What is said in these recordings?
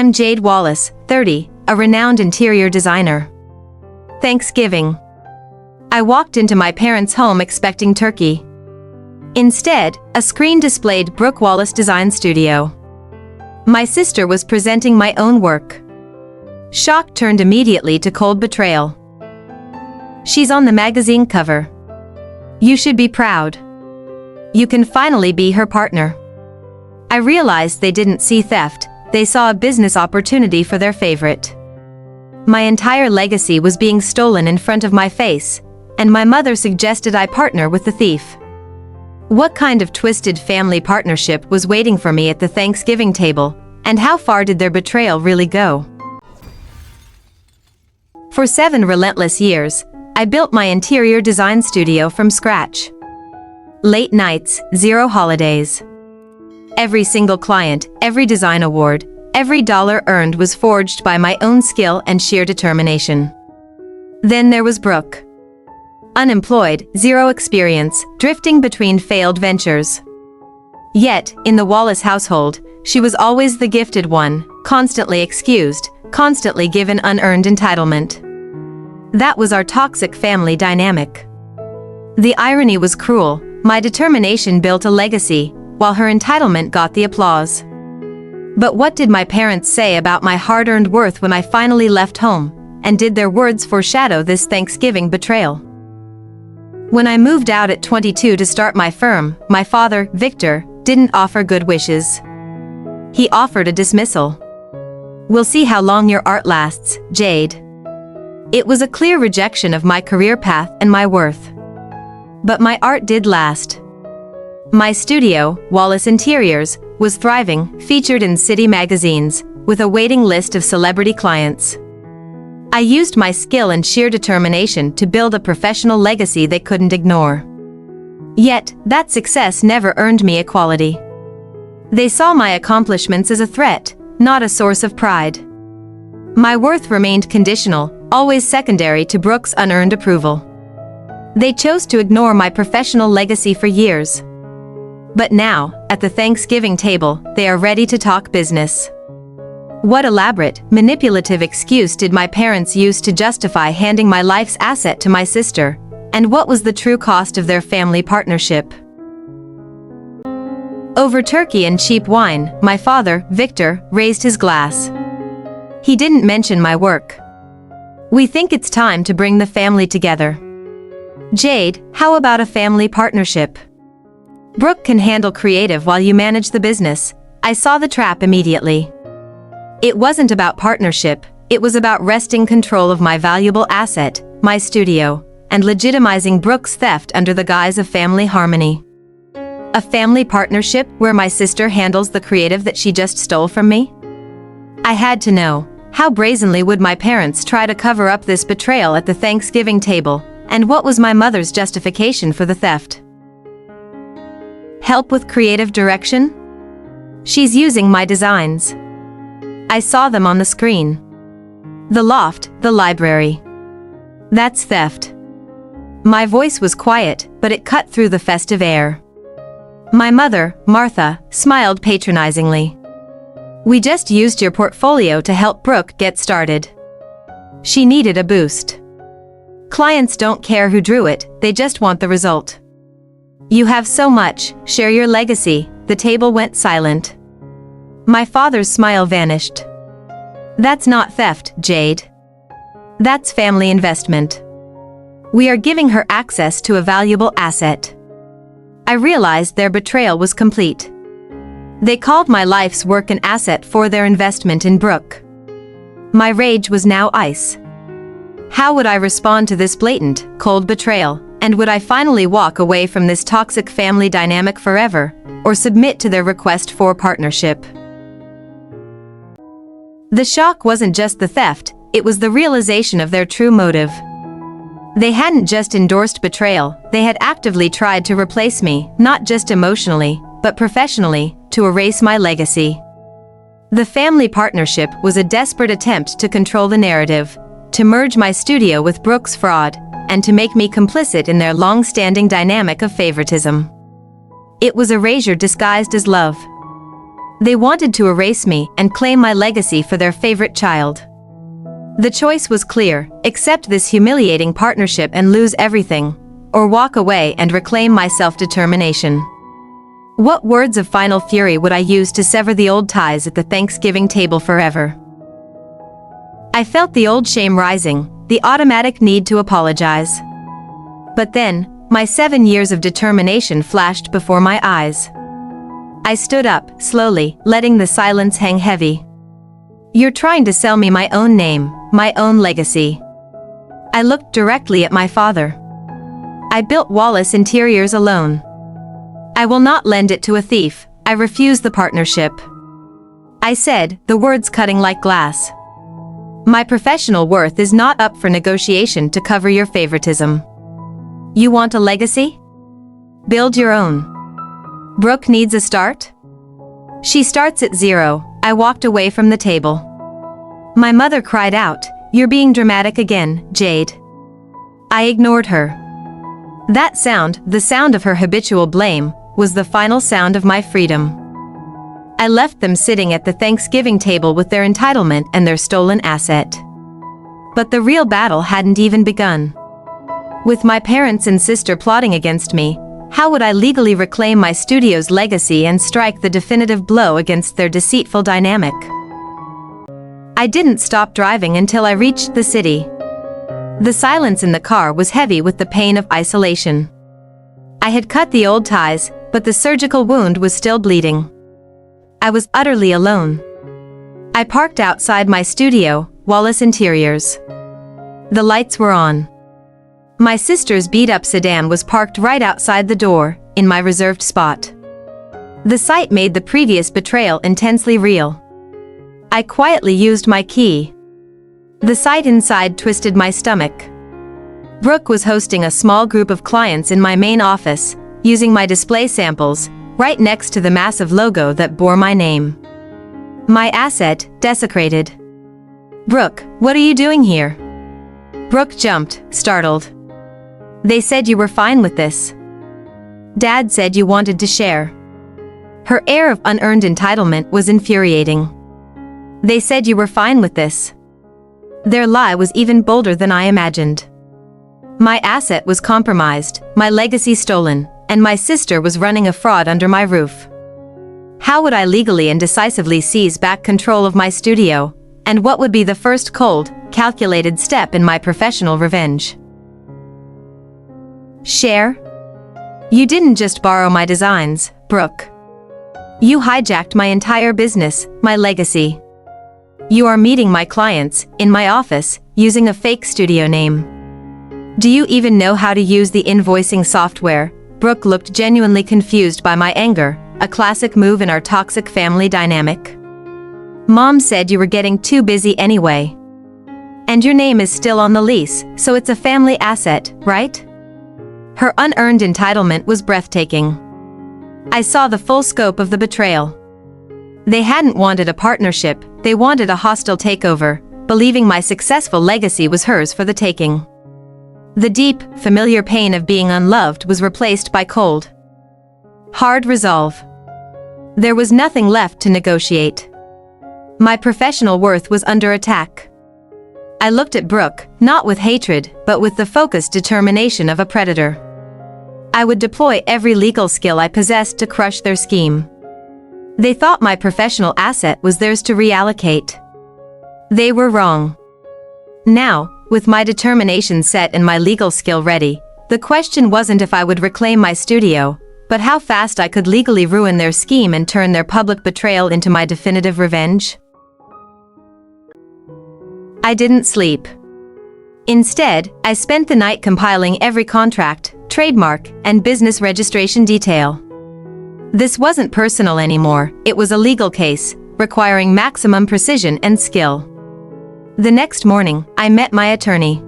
I'm Jade Wallace, 30, a renowned interior designer. Thanksgiving. I walked into my parents' home expecting turkey. Instead, a screen displayed Brooke Wallace Design Studio. My sister was presenting my own work. Shock turned immediately to cold betrayal. She's on the magazine cover. You should be proud. You can finally be her partner. I realized they didn't see theft, they saw a business opportunity for their favorite. My entire legacy was being stolen in front of my face, and my mother suggested I partner with the thief. What kind of twisted family partnership was waiting for me at the Thanksgiving table, and how far did their betrayal really go? For 7 relentless years, I built my interior design studio from scratch. Late nights, 0 holidays. Every single client, every design award, every dollar earned was forged by my own skill and sheer determination. Then there was Brooke. Unemployed, 0 experience, drifting between failed ventures. Yet, in the Wallace household, she was always the gifted one, constantly excused, constantly given unearned entitlement. That was our toxic family dynamic. The irony was cruel. My determination built a legacy, while her entitlement got the applause. But what did my parents say about my hard-earned worth when I finally left home, and did their words foreshadow this Thanksgiving betrayal? When I moved out at 22 to start my firm, my father, Victor, didn't offer good wishes. He offered a dismissal. We'll see how long your art lasts, Jade. It was a clear rejection of my career path and my worth. But my art did last. My studio, Wallace Interiors, was thriving, featured in city magazines, with a waiting list of celebrity clients. I used my skill and sheer determination to build a professional legacy they couldn't ignore. Yet, that success never earned me equality. They saw my accomplishments as a threat, not a source of pride. My worth remained conditional, always secondary to Brooke's unearned approval. They chose to ignore my professional legacy for years. But now, at the Thanksgiving table, they are ready to talk business. What elaborate, manipulative excuse did my parents use to justify handing my life's asset to my sister, and what was the true cost of their family partnership? Over turkey and cheap wine, my father, Victor, raised his glass. He didn't mention my work. We think it's time to bring the family together. Jade, how about a family partnership? Brooke can handle creative while you manage the business. I saw the trap immediately. It wasn't about partnership, it was about wresting control of my valuable asset, my studio, and legitimizing Brooke's theft under the guise of family harmony. A family partnership where my sister handles the creative that she just stole from me? I had to know, how brazenly would my parents try to cover up this betrayal at the Thanksgiving table, and what was my mother's justification for the theft? Help with creative direction? She's using my designs. I saw them on the screen. The loft, the library. That's theft. My voice was quiet, but it cut through the festive air. My mother, Martha, smiled patronizingly. We just used your portfolio to help Brooke get started. She needed a boost. Clients don't care who drew it, they just want the result. You have so much, share your legacy. The table went silent. My father's smile vanished. That's not theft, Jade. That's family investment. We are giving her access to a valuable asset. I realized their betrayal was complete. They called my life's work an asset for their investment in Brooke. My rage was now ice. How would I respond to this blatant, cold betrayal, and would I finally walk away from this toxic family dynamic forever, or submit to their request for partnership? The shock wasn't just the theft, it was the realization of their true motive. They hadn't just endorsed betrayal, they had actively tried to replace me, not just emotionally, but professionally, to erase my legacy. The family partnership was a desperate attempt to control the narrative, to merge my studio with Brooke's fraud, and to make me complicit in their long-standing dynamic of favoritism. It was erasure disguised as love. They wanted to erase me and claim my legacy for their favorite child. The choice was clear: accept this humiliating partnership and lose everything, or walk away and reclaim my self-determination. What words of final fury would I use to sever the old ties at the Thanksgiving table forever? I felt the old shame rising, the automatic need to apologize. But then, my 7 years of determination flashed before my eyes. I stood up, slowly, letting the silence hang heavy. "You're trying to sell me my own name, my own legacy." I looked directly at my father. "I built Wallace Interiors alone. I will not lend it to a thief. I refuse the partnership," I said, the words cutting like glass. "My professional worth is not up for negotiation to cover your favoritism. You want a legacy? Build your own. Brooke needs a start? She starts at zero." I walked away from the table. My mother cried out, "You're being dramatic again, Jade." I ignored her. That sound, the sound of her habitual blame, was the final sound of my freedom. I left them sitting at the Thanksgiving table with their entitlement and their stolen asset. But the real battle hadn't even begun. With my parents and sister plotting against me, how would I legally reclaim my studio's legacy and strike the definitive blow against their deceitful dynamic? I didn't stop driving until I reached the city. The silence in the car was heavy with the pain of isolation. I had cut the old ties, but the surgical wound was still bleeding. I was utterly alone. I parked outside my studio, Wallace Interiors. The lights were on. My sister's beat-up sedan was parked right outside the door, in my reserved spot. The sight made the previous betrayal intensely real. I quietly used my key. The sight inside twisted my stomach. Brooke was hosting a small group of clients in my main office, using my display samples, right next to the massive logo that bore my name. My asset, desecrated. "Brooke, what are you doing here?" Brooke jumped, startled. "They said you were fine with this. Dad said you wanted to share." Her air of unearned entitlement was infuriating. "They said you were fine with this." Their lie was even bolder than I imagined. My asset was compromised, my legacy stolen, and my sister was running a fraud under my roof. How would I legally and decisively seize back control of my studio, and what would be the first cold, calculated step in my professional revenge? Share? You didn't just borrow my designs, Brooke. You hijacked my entire business, my legacy. You are meeting my clients, in my office, using a fake studio name. Do you even know how to use the invoicing software? Brooke looked genuinely confused by my anger, a classic move in our toxic family dynamic. Mom said you were getting too busy anyway. And your name is still on the lease, so it's a family asset, right? Her unearned entitlement was breathtaking. I saw the full scope of the betrayal. They hadn't wanted a partnership, they wanted a hostile takeover, believing my successful legacy was hers for the taking. The deep, familiar pain of being unloved was replaced by cold, hard resolve. There was nothing left to negotiate. My professional worth was under attack. I looked at Brooke, not with hatred, but with the focused determination of a predator. I would deploy every legal skill I possessed to crush their scheme. They thought my professional asset was theirs to reallocate. They were wrong. Now, with my determination set and my legal skill ready, the question wasn't if I would reclaim my studio, but how fast I could legally ruin their scheme and turn their public betrayal into my definitive revenge. I didn't sleep. Instead, I spent the night compiling every contract, trademark, and business registration detail. This wasn't personal anymore, it was a legal case, requiring maximum precision and skill. The next morning, I met my attorney.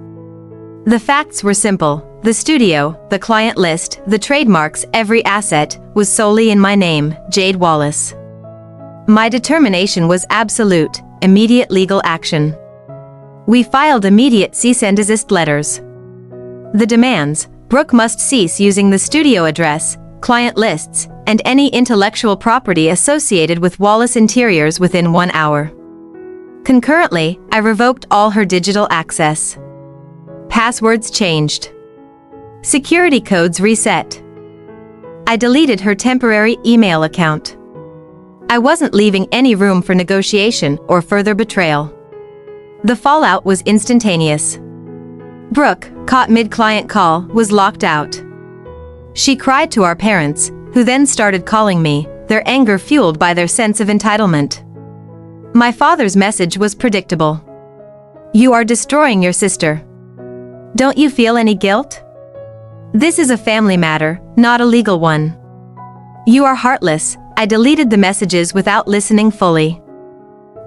The facts were simple. The studio, the client list, the trademarks, every asset, was solely in my name, Jade Wallace. My determination was absolute, immediate legal action. We filed immediate cease and desist letters. The demands: Brooke must cease using the studio address, client lists, and any intellectual property associated with Wallace Interiors within 1 hour. Concurrently, I revoked all her digital access. Passwords changed. Security codes reset. I deleted her temporary email account. I wasn't leaving any room for negotiation or further betrayal. The fallout was instantaneous. Brooke, caught mid-client call, was locked out. She cried to our parents, who then started calling me, their anger fueled by their sense of entitlement. My father's message was predictable. "You are destroying your sister. Don't you feel any guilt? This is a family matter, not a legal one. You are heartless." I deleted the messages without listening fully.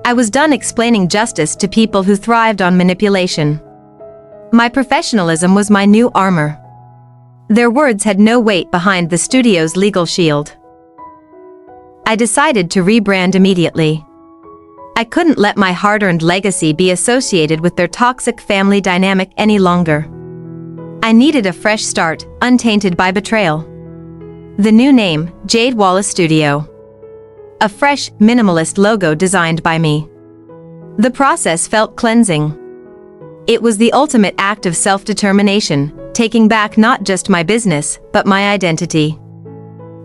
I was done explaining justice to people who thrived on manipulation. My professionalism was my new armor. Their words had no weight behind the studio's legal shield. I decided to rebrand immediately. I couldn't let my hard-earned legacy be associated with their toxic family dynamic any longer. I needed a fresh start, untainted by betrayal. The new name, Jade Wallace Studio. A fresh, minimalist logo designed by me. The process felt cleansing. It was the ultimate act of self-determination, taking back not just my business, but my identity.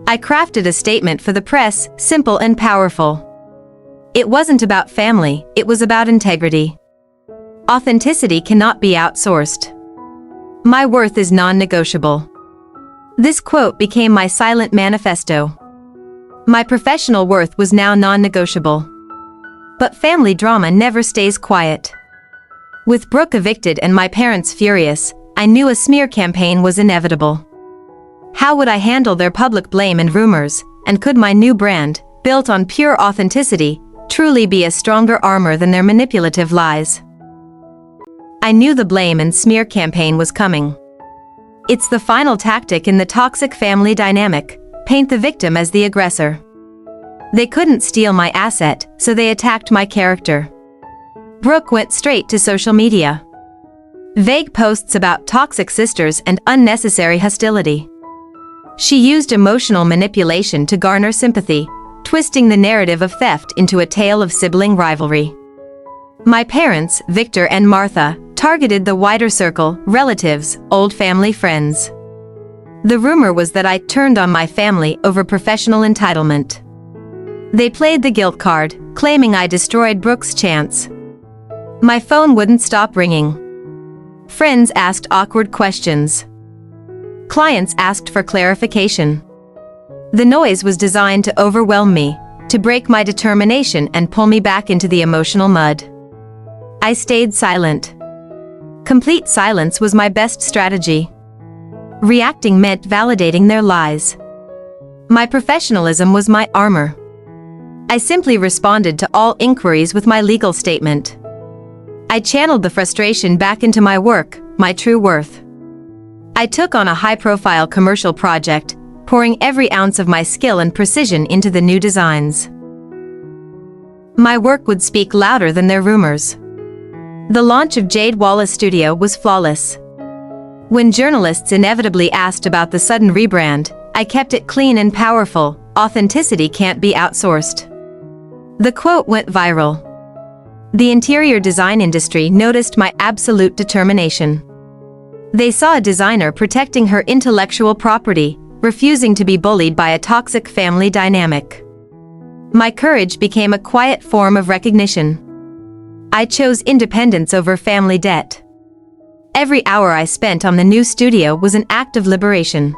I crafted a statement for the press, simple and powerful. It wasn't about family, it was about integrity. Authenticity cannot be outsourced. My worth is non-negotiable. This quote became my silent manifesto. My professional worth was now non-negotiable. But family drama never stays quiet. With Brooke evicted and my parents furious, I knew a smear campaign was inevitable. How would I handle their public blame and rumors, and could my new brand, built on pure authenticity, truly be a stronger armor than their manipulative lies? I knew the blame and smear campaign was coming. It's the final tactic in the toxic family dynamic: paint the victim as the aggressor. They couldn't steal my asset, so they attacked my character. Brooke went straight to social media. Vague posts about toxic sisters and unnecessary hostility. She used emotional manipulation to garner sympathy, twisting the narrative of theft into a tale of sibling rivalry. My parents, Victor and Martha, targeted the wider circle, relatives, old family friends. The rumor was that I turned on my family over professional entitlement. They played the guilt card, claiming I destroyed Brooke's chance. My phone wouldn't stop ringing. Friends asked awkward questions. Clients asked for clarification. The noise was designed to overwhelm me, to break my determination and pull me back into the emotional mud. I stayed silent. Complete silence was my best strategy. Reacting meant validating their lies. My professionalism was my armor. I simply responded to all inquiries with my legal statement. I channeled the frustration back into my work, my true worth. I took on a high-profile commercial project, pouring every ounce of my skill and precision into the new designs. My work would speak louder than their rumors. The launch of Jade Wallace Studio was flawless. When journalists inevitably asked about the sudden rebrand, I kept it clean and powerful: authenticity can't be outsourced. The quote went viral. The interior design industry noticed my absolute determination. They saw a designer protecting her intellectual property, refusing to be bullied by a toxic family dynamic. My courage became a quiet form of recognition. I chose independence over family debt. Every hour I spent on the new studio was an act of liberation.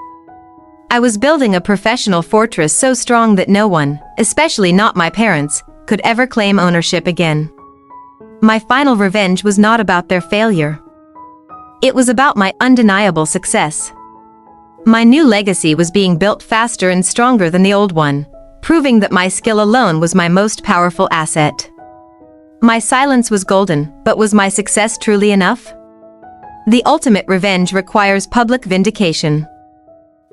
I was building a professional fortress so strong that no one, especially not my parents, could ever claim ownership again. My final revenge was not about their failure. It was about my undeniable success. My new legacy was being built faster and stronger than the old one, proving that my skill alone was my most powerful asset. My silence was golden, but was my success truly enough? The ultimate revenge requires public vindication.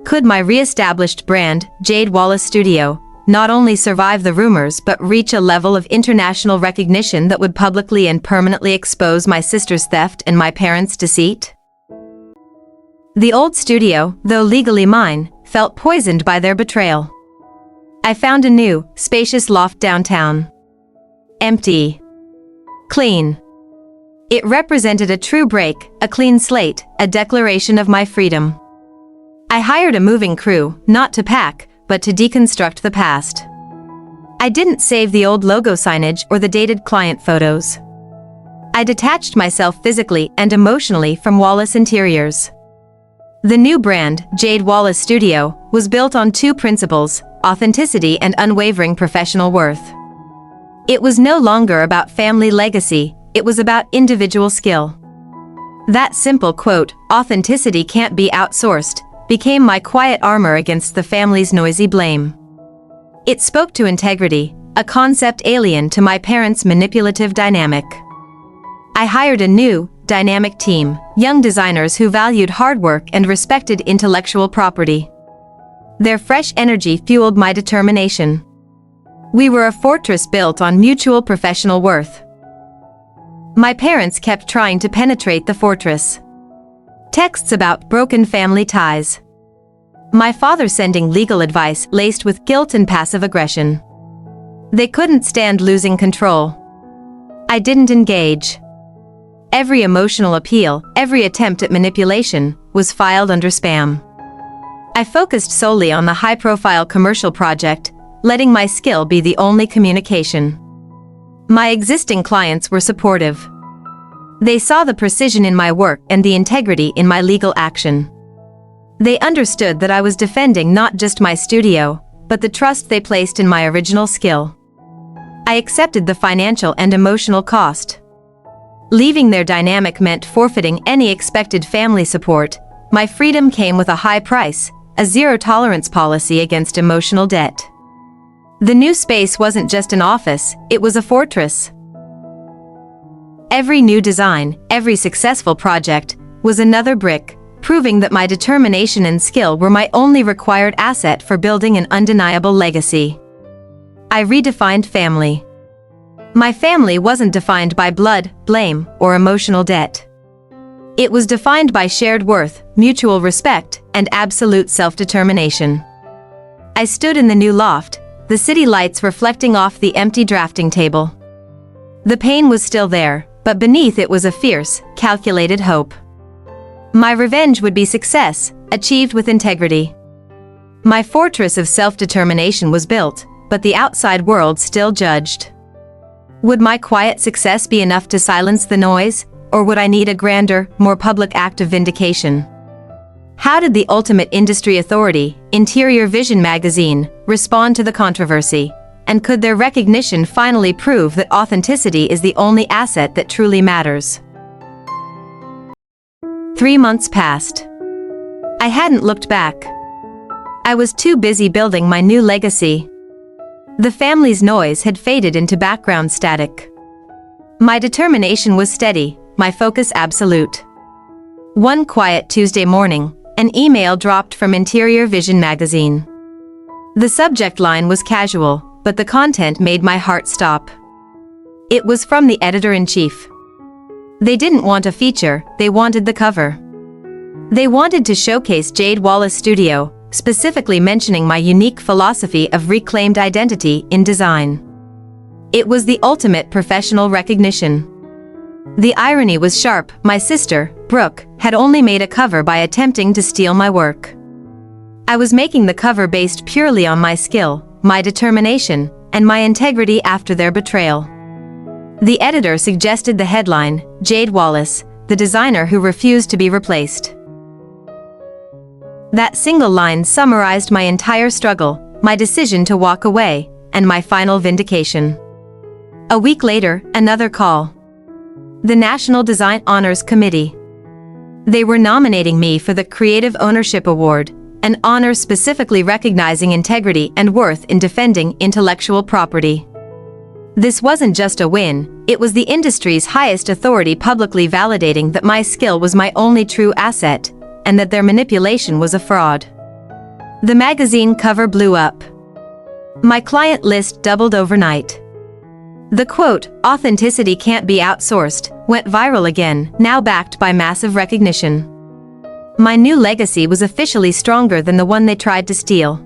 Could my re-established brand, Jade Wallace Studio, not only survive the rumors but reach a level of international recognition that would publicly and permanently expose my sister's theft and my parents' deceit? The old studio, though legally mine, felt poisoned by their betrayal. I found a new, spacious loft downtown. Empty. Clean. It represented a true break, a clean slate, a declaration of my freedom. I hired a moving crew, not to pack, but to deconstruct the past. I didn't save the old logo signage or the dated client photos. I detached myself physically and emotionally from Wallace Interiors. The new brand, Jade Wallace Studio, was built on two principles: authenticity and unwavering professional worth. It was no longer about family legacy, it was about individual skill. That simple quote, "Authenticity can't be outsourced," became my quiet armor against the family's noisy blame. It spoke to integrity, a concept alien to my parents' manipulative dynamic. I hired a new, dynamic team, young designers who valued hard work and respected intellectual property. Their fresh energy fueled my determination. We were a fortress built on mutual professional worth. My parents kept trying to penetrate the fortress. Texts about broken family ties. My father sending legal advice laced with guilt and passive aggression. They couldn't stand losing control. I didn't engage. Every emotional appeal, every attempt at manipulation, was filed under spam. I focused solely on the high-profile commercial project, letting my skill be the only communication. My existing clients were supportive. They saw the precision in my work and the integrity in my legal action. They understood that I was defending not just my studio, but the trust they placed in my original skill. I accepted the financial and emotional cost. Leaving their dynamic meant forfeiting any expected family support. My freedom came with a high price, a zero-tolerance policy against emotional debt. The new space wasn't just an office, it was a fortress. Every new design, every successful project, was another brick, proving that my determination and skill were my only required asset for building an undeniable legacy. I redefined family. My family wasn't defined by blood, blame, or emotional debt. It was defined by shared worth, mutual respect, and absolute self-determination. I stood in the new loft, the city lights reflecting off the empty drafting table. The pain was still there, but beneath it was a fierce, calculated hope. My revenge would be success, achieved with integrity. My fortress of self-determination was built, but the outside world still judged. Would my quiet success be enough to silence the noise, or would I need a grander, more public act of vindication? How did the ultimate industry authority, Interior Vision magazine, respond to the controversy? And could their recognition finally prove that authenticity is the only asset that truly matters? 3 months passed. I hadn't looked back. I was too busy building my new legacy. The family's noise had faded into background static. My determination was steady, my focus absolute. One quiet Tuesday morning, an email dropped from Interior Vision magazine. The subject line was casual, but the content made my heart stop. It was from the editor-in-chief. They didn't want a feature, they wanted the cover. They wanted to showcase Jade Wallace Studio, specifically mentioning my unique philosophy of reclaimed identity in design. It was the ultimate professional recognition. The irony was sharp. My sister, Brooke, had only made a cover by attempting to steal my work. I was making the cover based purely on my skill, my determination, and my integrity after their betrayal. The editor suggested the headline, "Jade Wallace, the designer who refused to be replaced." That single line summarized my entire struggle, my decision to walk away, and my final vindication. A week later, another call. The National Design Honors Committee. They were nominating me for the Creative Ownership Award, an honor specifically recognizing integrity and worth in defending intellectual property. This wasn't just a win, it was the industry's highest authority publicly validating that my skill was my only true asset, and that their manipulation was a fraud. The magazine cover blew up. My client list doubled overnight. The quote, "Authenticity can't be outsourced," went viral again, now backed by massive recognition. My new legacy was officially stronger than the one they tried to steal.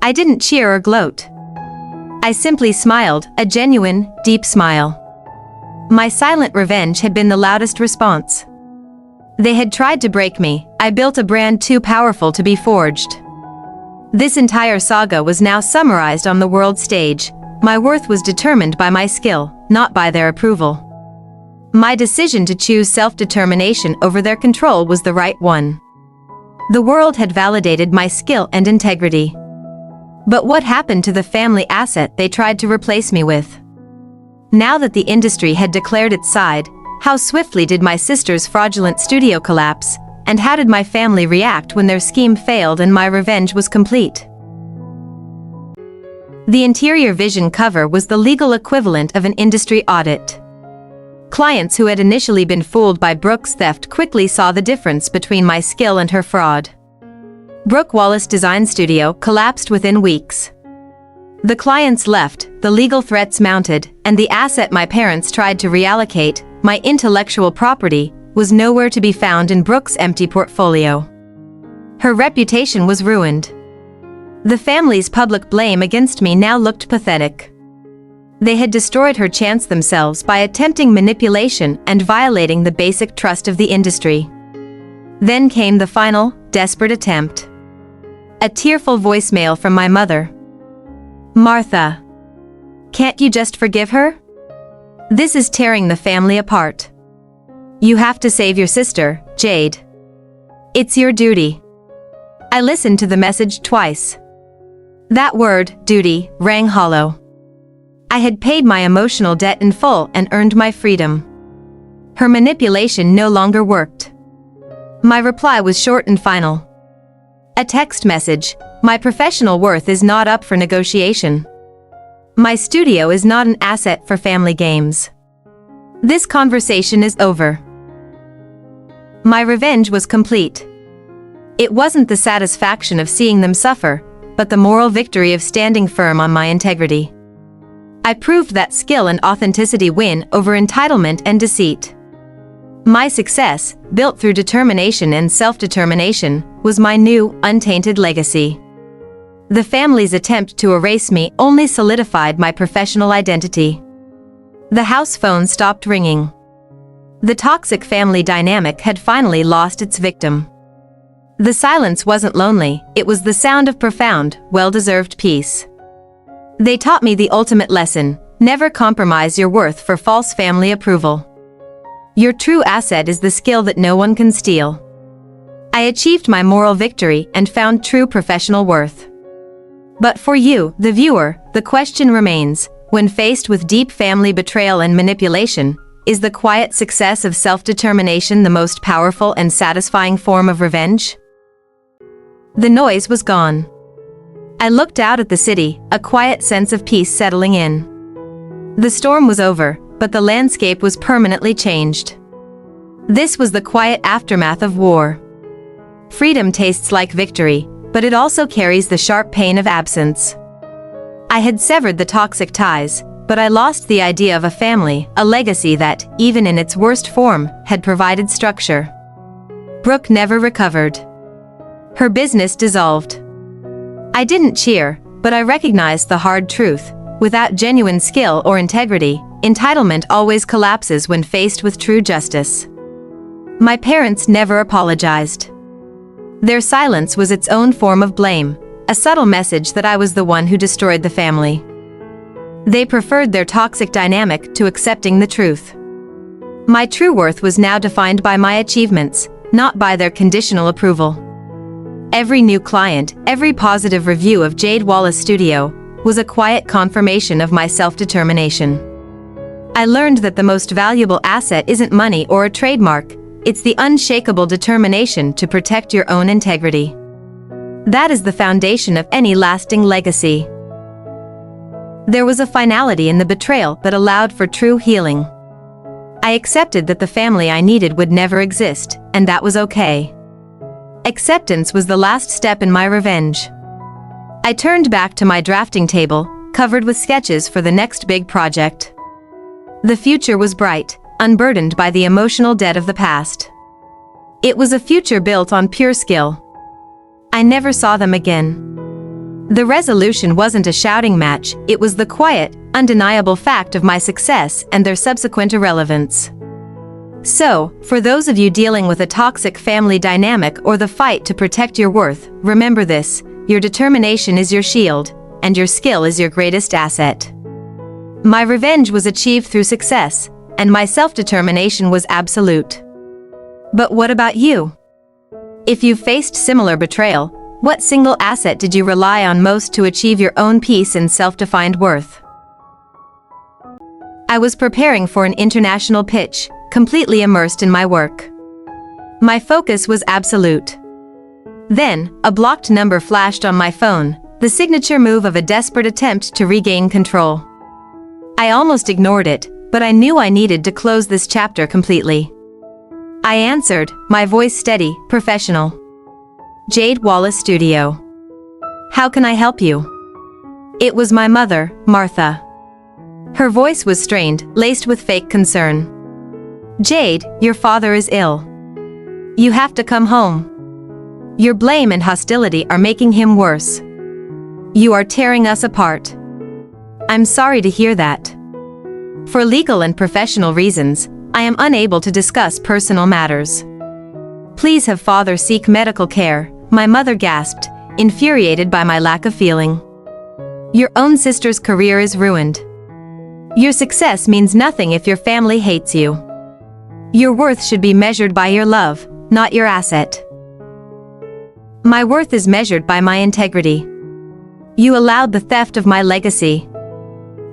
I didn't cheer or gloat. I simply smiled, a genuine, deep smile. My silent revenge had been the loudest response. They had tried to break me. I built a brand too powerful to be forged. This entire saga was now summarized on the world stage. My worth was determined by my skill, not by their approval. My decision to choose self-determination over their control was the right one. The world had validated my skill and integrity. But what happened to the family asset they tried to replace me with? Now that the industry had declared its side, how swiftly did my sister's fraudulent studio collapse, and how did my family react when their scheme failed and my revenge was complete? The interior vision cover was the legal equivalent of an industry audit. Clients who had initially been fooled by Brooke's theft quickly saw the difference between my skill and her fraud. Brooke Wallace Design Studio collapsed within weeks. The clients left, the legal threats mounted, and the asset my parents tried to reallocate, my intellectual property, was nowhere to be found in Brooke's empty portfolio. Her reputation was ruined. The family's public blame against me now looked pathetic. They had destroyed her chance themselves by attempting manipulation and violating the basic trust of the industry. Then came the final, desperate attempt. A tearful voicemail from my mother. "Martha, can't you just forgive her? This is tearing the family apart. You have to save your sister, Jade. It's your duty." I listened to the message twice. That word, duty, rang hollow. I had paid my emotional debt in full and earned my freedom. Her manipulation no longer worked. My reply was short and final. A text message: "My professional worth is not up for negotiation. My studio is not an asset for family games. This conversation is over." My revenge was complete. It wasn't the satisfaction of seeing them suffer, but the moral victory of standing firm on my integrity. I proved that skill and authenticity win over entitlement and deceit. My success, built through determination and self-determination, was my new, untainted legacy. The family's attempt to erase me only solidified my professional identity. The house phone stopped ringing. The toxic family dynamic had finally lost its victim. The silence wasn't lonely, it was the sound of profound, well-deserved peace. They taught me the ultimate lesson: never compromise your worth for false family approval. Your true asset is the skill that no one can steal. I achieved my moral victory and found true professional worth. But for you, the viewer, the question remains: when faced with deep family betrayal and manipulation, is the quiet success of self-determination the most powerful and satisfying form of revenge? The noise was gone. I looked out at the city, a quiet sense of peace settling in. The storm was over, but the landscape was permanently changed. This was the quiet aftermath of war. Freedom tastes like victory, but it also carries the sharp pain of absence. I had severed the toxic ties, but I lost the idea of a family, a legacy that, even in its worst form, had provided structure. Brooke never recovered. Her business dissolved. I didn't cheer, but I recognized the hard truth: without genuine skill or integrity, entitlement always collapses when faced with true justice. My parents never apologized. Their silence was its own form of blame, a subtle message that I was the one who destroyed the family. They preferred their toxic dynamic to accepting the truth. My true worth was now defined by my achievements, not by their conditional approval. Every new client, every positive review of Jade Wallace Studio, was a quiet confirmation of my self-determination. I learned that the most valuable asset isn't money or a trademark, it's the unshakable determination to protect your own integrity. That is the foundation of any lasting legacy. There was a finality in the betrayal that allowed for true healing. I accepted that the family I needed would never exist, and that was okay. Acceptance was the last step in my revenge. I turned back to my drafting table, covered with sketches for the next big project. The future was bright, unburdened by the emotional debt of the past. It was a future built on pure skill. I never saw them again. The resolution wasn't a shouting match, it was the quiet, undeniable fact of my success and their subsequent irrelevance. So, for those of you dealing with a toxic family dynamic or the fight to protect your worth, remember this: your determination is your shield, and your skill is your greatest asset. My revenge was achieved through success, and my self-determination was absolute. But what about you? If you faced similar betrayal, what single asset did you rely on most to achieve your own peace and self-defined worth? I was preparing for an international pitch, completely immersed in my work. My focus was absolute. Then, a blocked number flashed on my phone, the signature move of a desperate attempt to regain control. I almost ignored it, but I knew I needed to close this chapter completely. I answered, my voice steady, professional. Jade Wallace Studio. How can I help you? It was my mother, Martha. Her voice was strained, laced with fake concern. Jade, your father is ill. You have to come home. Your blame and hostility are making him worse. You are tearing us apart. I'm sorry to hear that. For legal and professional reasons, I am unable to discuss personal matters. Please have father seek medical care, my mother gasped, infuriated by my lack of feeling. Your own sister's career is ruined. Your success means nothing if your family hates you. Your worth should be measured by your love, not your asset. My worth is measured by my integrity. You allowed the theft of my legacy.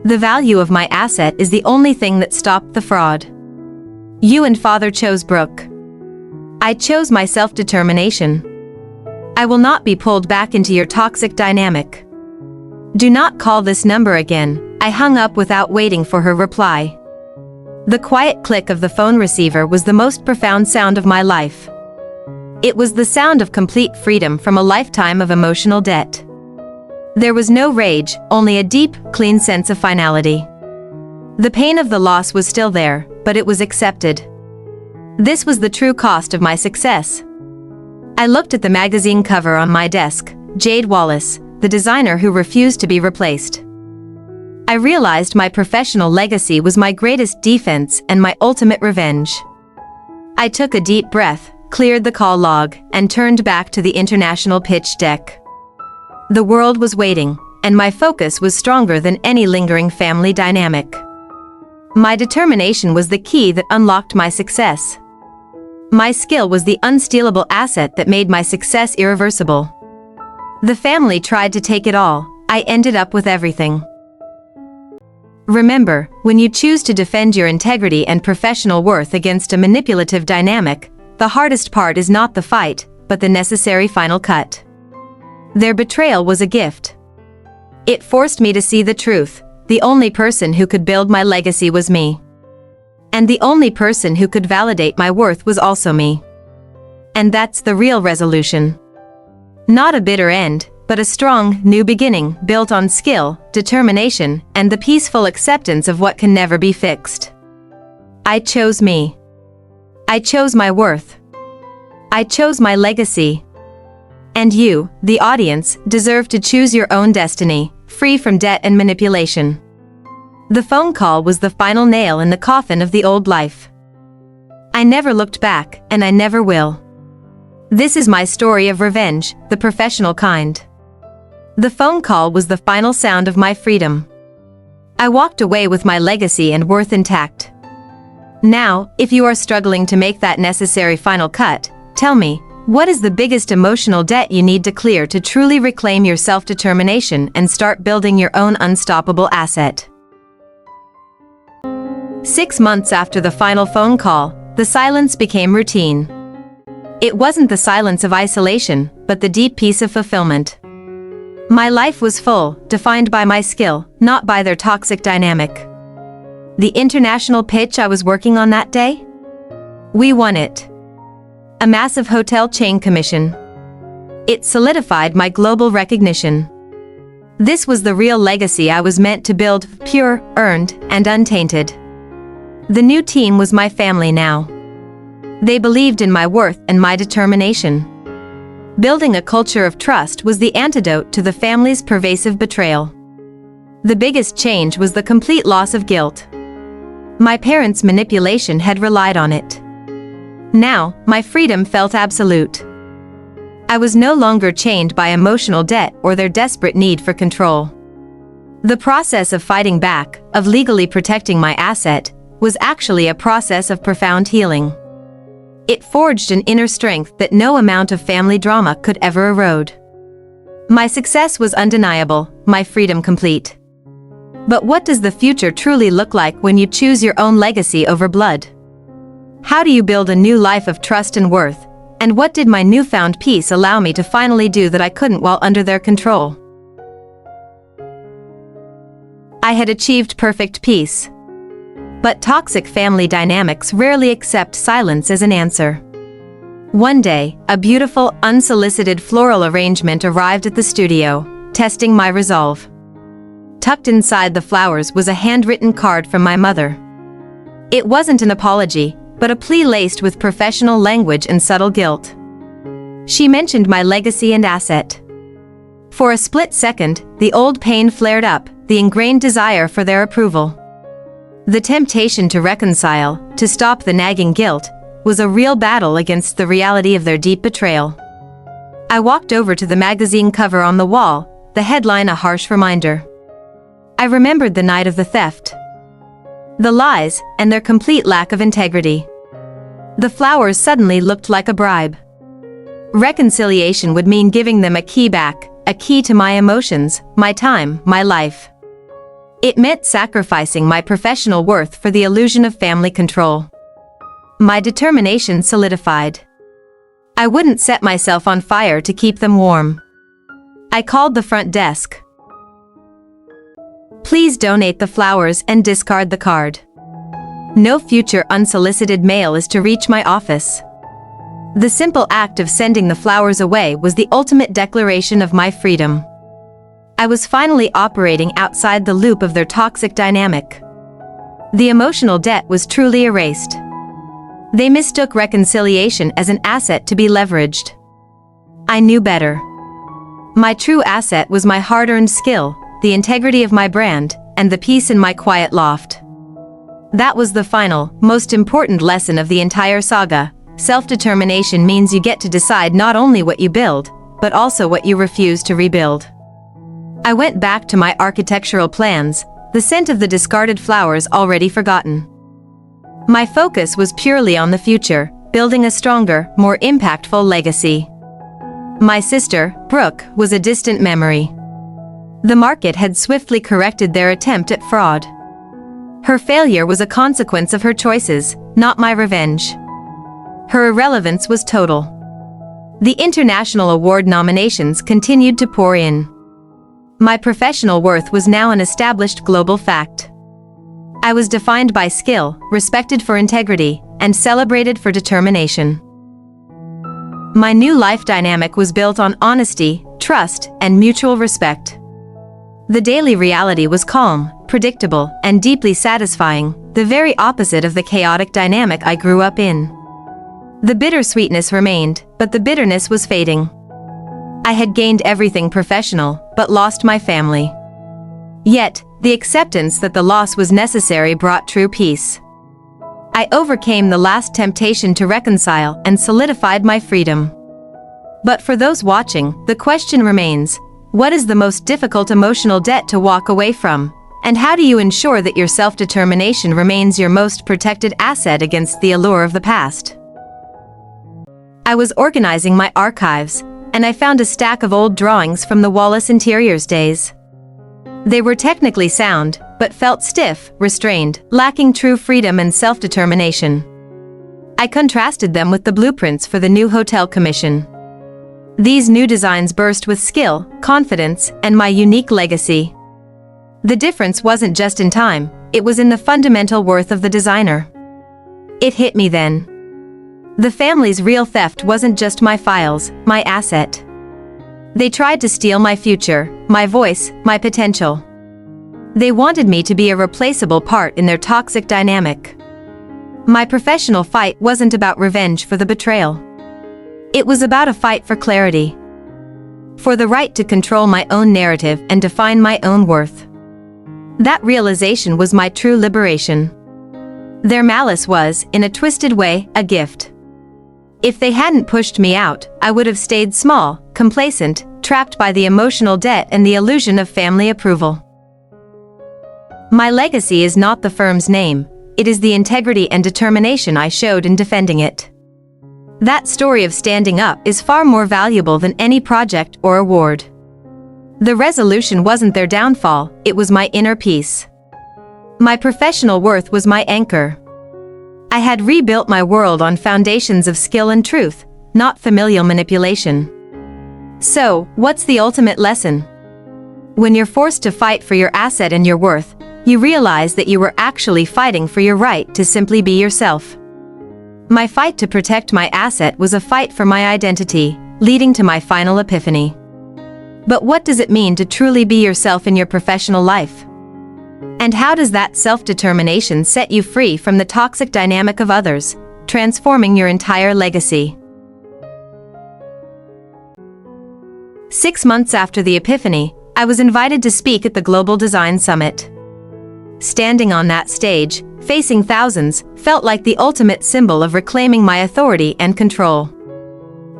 The value of my asset is the only thing that stopped the fraud. You and father chose Brooke. I chose my self-determination. I will not be pulled back into your toxic dynamic. Do not call this number again. I hung up without waiting for her reply. The quiet click of the phone receiver was the most profound sound of my life. It was the sound of complete freedom from a lifetime of emotional debt. There was no rage, only a deep, clean sense of finality. The pain of the loss was still there, but it was accepted. This was the true cost of my success. I looked at the magazine cover on my desk, Jade Wallace, the designer who refused to be replaced. I realized my professional legacy was my greatest defense and my ultimate revenge. I took a deep breath, cleared the call log, and turned back to the international pitch deck. The world was waiting, and my focus was stronger than any lingering family dynamic. My determination was the key that unlocked my success. My skill was the unstealable asset that made my success irreversible. The family tried to take it all. I ended up with everything. Remember, when you choose to defend your integrity and professional worth against a manipulative dynamic, the hardest part is not the fight, but the necessary final cut. Their betrayal was a gift. It forced me to see the truth. The only person who could build my legacy was me. And the only person who could validate my worth was also me. And that's the real resolution. Not a bitter end, but a strong, new beginning built on skill, determination, and the peaceful acceptance of what can never be fixed. I chose me. I chose my worth. I chose my legacy. And you, the audience, deserve to choose your own destiny, free from debt and manipulation. The phone call was the final nail in the coffin of the old life. I never looked back, and I never will. This is my story of revenge, the professional kind. The phone call was the final sound of my freedom. I walked away with my legacy and worth intact. Now, if you are struggling to make that necessary final cut, tell me, what is the biggest emotional debt you need to clear to truly reclaim your self-determination and start building your own unstoppable asset? 6 months after the final phone call, the silence became routine. It wasn't the silence of isolation, but the deep peace of fulfillment. My life was full, defined by my skill, not by their toxic dynamic. The international pitch I was working on that day? We won it. A massive hotel chain commission. It solidified my global recognition. This was the real legacy I was meant to build, pure, earned, and untainted. The new team was my family now. They believed in my worth and my determination. Building a culture of trust was the antidote to the family's pervasive betrayal. The biggest change was the complete loss of guilt. My parents' manipulation had relied on it. Now, my freedom felt absolute. I was no longer chained by emotional debt or their desperate need for control. The process of fighting back, of legally protecting my asset, was actually a process of profound healing. It forged an inner strength that no amount of family drama could ever erode. My success was undeniable, my freedom complete. But what does the future truly look like when you choose your own legacy over blood? How do you build a new life of trust and worth? And what did my newfound peace allow me to finally do that I couldn't while under their control? I had achieved perfect peace. But toxic family dynamics rarely accept silence as an answer. One day, a beautiful, unsolicited floral arrangement arrived at the studio, testing my resolve. Tucked inside the flowers was a handwritten card from my mother. It wasn't an apology, but a plea laced with professional language and subtle guilt. She mentioned my legacy and asset. For a split second, the old pain flared up, the ingrained desire for their approval. The temptation to reconcile, to stop the nagging guilt, was a real battle against the reality of their deep betrayal. I walked over to the magazine cover on the wall, the headline a harsh reminder. I remembered the night of the theft. The lies, and their complete lack of integrity. The flowers suddenly looked like a bribe. Reconciliation would mean giving them a key back, a key to my emotions, my time, my life. It meant sacrificing my professional worth for the illusion of family control. My determination solidified. I wouldn't set myself on fire to keep them warm. I called the front desk. Please donate the flowers and discard the card. No future unsolicited mail is to reach my office. The simple act of sending the flowers away was the ultimate declaration of my freedom. I was finally operating outside the loop of their toxic dynamic. The emotional debt was truly erased. They mistook reconciliation as an asset to be leveraged. I knew better. My true asset was my hard-earned skill, the integrity of my brand, and the peace in my quiet loft. That was the final, most important lesson of the entire saga. Self-determination means you get to decide not only what you build, but also what you refuse to rebuild. I went back to my architectural plans, the scent of the discarded flowers already forgotten. My focus was purely on the future, building a stronger, more impactful legacy. My sister, Brooke, was a distant memory. The market had swiftly corrected their attempt at fraud. Her failure was a consequence of her choices, not my revenge. Her irrelevance was total. The international award nominations continued to pour in. My professional worth was now an established global fact. I was defined by skill, respected for integrity, and celebrated for determination. My new life dynamic was built on honesty, trust, and mutual respect. The daily reality was calm, predictable, and deeply satisfying, the very opposite of the chaotic dynamic I grew up in. The bittersweetness remained, but the bitterness was fading. I had gained everything professional, but lost my family. Yet, the acceptance that the loss was necessary brought true peace. I overcame the last temptation to reconcile and solidified my freedom. But for those watching, the question remains, what is the most difficult emotional debt to walk away from? And how do you ensure that your self-determination remains your most protected asset against the allure of the past? I was organizing my archives, and I found a stack of old drawings from the Wallace Interiors days. They were technically sound, but felt stiff, restrained, lacking true freedom and self-determination. I contrasted them with the blueprints for the new hotel commission. These new designs burst with skill, confidence, and my unique legacy. The difference wasn't just in time, it was in the fundamental worth of the designer. It hit me then. The family's real theft wasn't just my files, my asset. They tried to steal my future, my voice, my potential. They wanted me to be a replaceable part in their toxic dynamic. My professional fight wasn't about revenge for the betrayal. It was about a fight for clarity. For the right to control my own narrative and define my own worth. That realization was my true liberation. Their malice was, in a twisted way, a gift. If they hadn't pushed me out, I would have stayed small, complacent, trapped by the emotional debt and the illusion of family approval. My legacy is not the firm's name, it is the integrity and determination I showed in defending it. That story of standing up is far more valuable than any project or award. The resolution wasn't their downfall, it was my inner peace. My professional worth was my anchor. I had rebuilt my world on foundations of skill and truth, not familial manipulation. So, what's the ultimate lesson? When you're forced to fight for your asset and your worth, you realize that you were actually fighting for your right to simply be yourself. My fight to protect my asset was a fight for my identity, leading to my final epiphany. But what does it mean to truly be yourself in your professional life? And how does that self-determination set you free from the toxic dynamic of others, transforming your entire legacy? 6 months after the epiphany, I was invited to speak at the Global Design Summit. Standing on that stage, facing thousands, felt like the ultimate symbol of reclaiming my authority and control.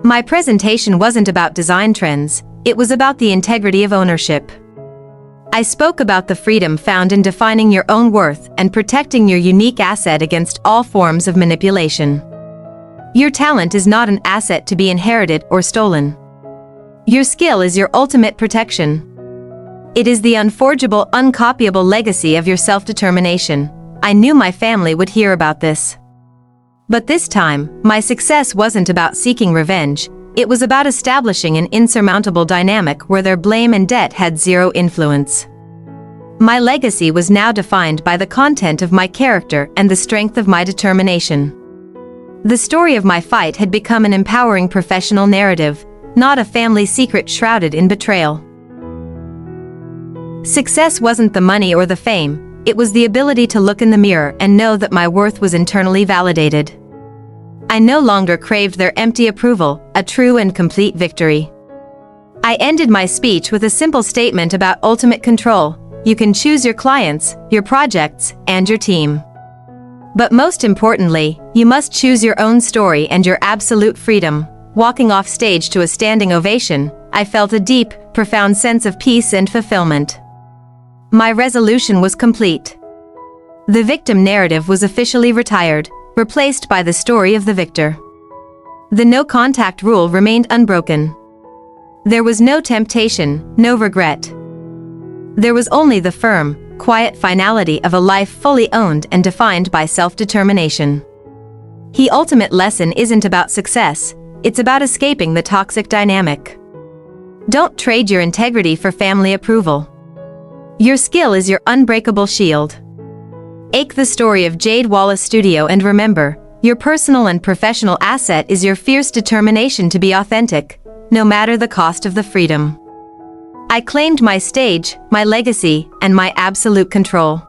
My presentation wasn't about design trends, it was about the integrity of ownership. I spoke about the freedom found in defining your own worth and protecting your unique asset against all forms of manipulation. Your talent is not an asset to be inherited or stolen. Your skill is your ultimate protection. It is the unforgeable, uncopyable legacy of your self-determination. I knew my family would hear about this. But this time, my success wasn't about seeking revenge, it was about establishing an insurmountable dynamic where their blame and debt had zero influence. My legacy was now defined by the content of my character and the strength of my determination. The story of my fight had become an empowering professional narrative, not a family secret shrouded in betrayal. Success wasn't the money or the fame, it was the ability to look in the mirror and know that my worth was internally validated. I no longer craved their empty approval, a true and complete victory. I ended my speech with a simple statement about ultimate control. You can choose your clients, your projects, and your team. But most importantly, you must choose your own story and your absolute freedom. Walking off stage to a standing ovation, I felt a deep, profound sense of peace and fulfillment. My resolution was complete. The victim narrative was officially retired, replaced by the story of the victor. The no-contact rule remained unbroken. There was no temptation, no regret. There was only the firm, quiet finality of a life fully owned and defined by self-determination. The ultimate lesson isn't about success, it's about escaping the toxic dynamic. Don't trade your integrity for family approval. Your skill is your unbreakable shield. Ache the story of Jade Wallace Studio and remember, your personal and professional asset is your fierce determination to be authentic, no matter the cost of the freedom. I claimed my stage, my legacy, and my absolute control.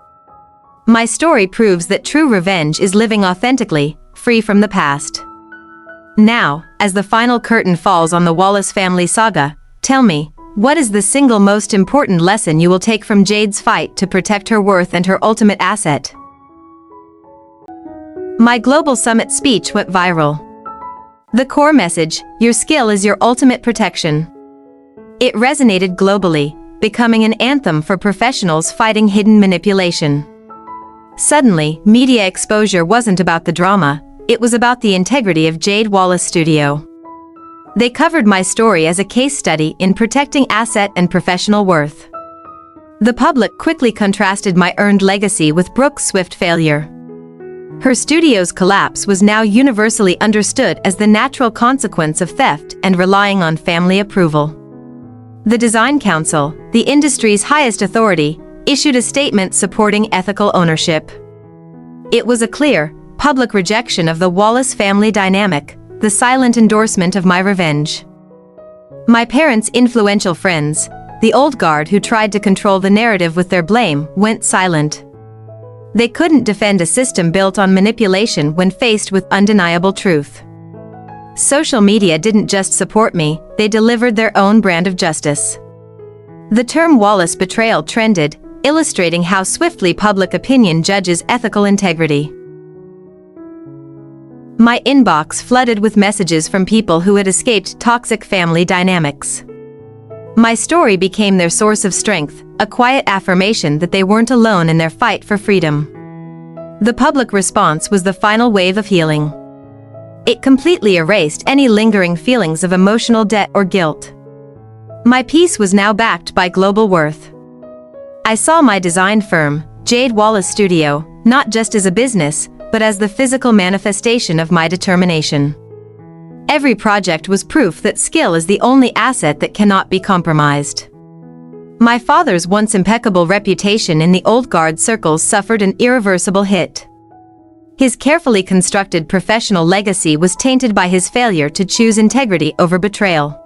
My story proves that true revenge is living authentically, free from the past. Now, as the final curtain falls on the Wallace family saga, tell me, what is the single most important lesson you will take from Jade's fight to protect her worth and her ultimate asset? My Global Summit speech went viral. The core message, your skill is your ultimate protection. It resonated globally, becoming an anthem for professionals fighting hidden manipulation. Suddenly, media exposure wasn't about the drama, it was about the integrity of Jade Wallace Studio. They covered my story as a case study in protecting asset and professional worth. The public quickly contrasted my earned legacy with Brooke's swift failure. Her studio's collapse was now universally understood as the natural consequence of theft and relying on family approval. The Design Council, the industry's highest authority, issued a statement supporting ethical ownership. It was a clear, public rejection of the Wallace family dynamic, the silent endorsement of my revenge. My parents' influential friends, the old guard who tried to control the narrative with their blame, went silent. They couldn't defend a system built on manipulation when faced with undeniable truth. Social media didn't just support me, they delivered their own brand of justice. The term Wallace betrayal trended, illustrating how swiftly public opinion judges ethical integrity. My inbox flooded with messages from people who had escaped toxic family dynamics. My story became their source of strength, a quiet affirmation that they weren't alone in their fight for freedom. The public response was the final wave of healing. It completely erased any lingering feelings of emotional debt or guilt. My peace was now backed by global worth. I saw my design firm, Jade Wallace Studio, not just as a business, but as the physical manifestation of my determination. Every project was proof that skill is the only asset that cannot be compromised. My father's once impeccable reputation in the old guard circles suffered an irreversible hit. His carefully constructed professional legacy was tainted by his failure to choose integrity over betrayal.